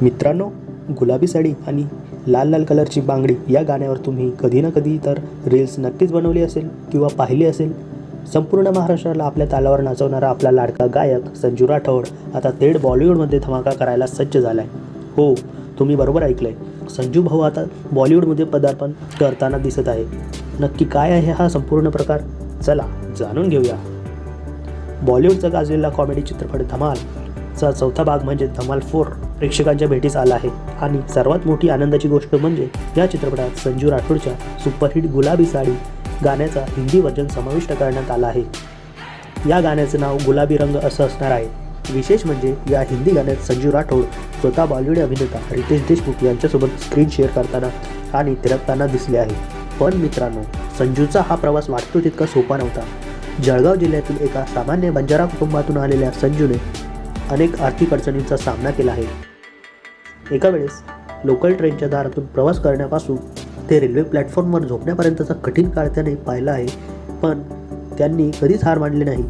मित्रांनो, गुलाबी साडी आणि लाल लाल कलरची बांगडी या गाण्यावर तुम्ही कधी ना कधी तर रील्स नक्कीच बनवली असेल किंवा पाहिली असेल. संपूर्ण महाराष्ट्राला आपल्या तालावर नाचवणारा आपला लाडका गायक संजू राठोड आता थेट बॉलिवूडमध्ये धमाका करायला सज्ज झाला आहे. हो, तुम्ही बरोबर ऐकलं आहे. संजू भाऊ आता बॉलिवूडमध्ये पदार्पण करताना दिसत आहे. नक्की काय आहे हा संपूर्ण प्रकार? चला जाणून घेऊया. बॉलिवूडचा गाजलेला कॉमेडी चित्रपट धमालचा चौथा भाग म्हणजे धमाल 4 प्रेक्षकांच्या भेटीस आला आहे. आणि सर्वात मोठी आनंदाची गोष्ट म्हणजे या चित्रपटात संजू राठोडच्या सुपरहिट गुलाबी साडी गाण्याचा हिंदी व्हर्जन समाविष्ट करण्यात आला आहे. या गाण्याचं नाव गुलाबी रंग असं असणार आहे. विशेष म्हणजे या हिंदी गाण्यात संजू राठोड स्वतः बॉलिवूड अभिनेता रितेश देशमुख यांच्यासोबत स्क्रीन शेअर करताना आणि थिरकताना दिसले आहे. पण मित्रांनो, संजूचा हा प्रवास वाटतो तितका सोपा नव्हता. जळगाव जिल्ह्यातील एका सामान्य बंजारा कुटुंबातून आलेल्या संजूने अनेक आर्थिक अडचणींचा सामना केला आहे. एका वेळेस लोकल ट्रेनच्या दारातून प्रवास करण्यापासून ते रेल्वे प्लॅटफॉर्मवर झोपण्यापर्यंतचा कठीण काळ त्याने पाहिला आहे. पण त्यांनी कधीच हार मानली नाही.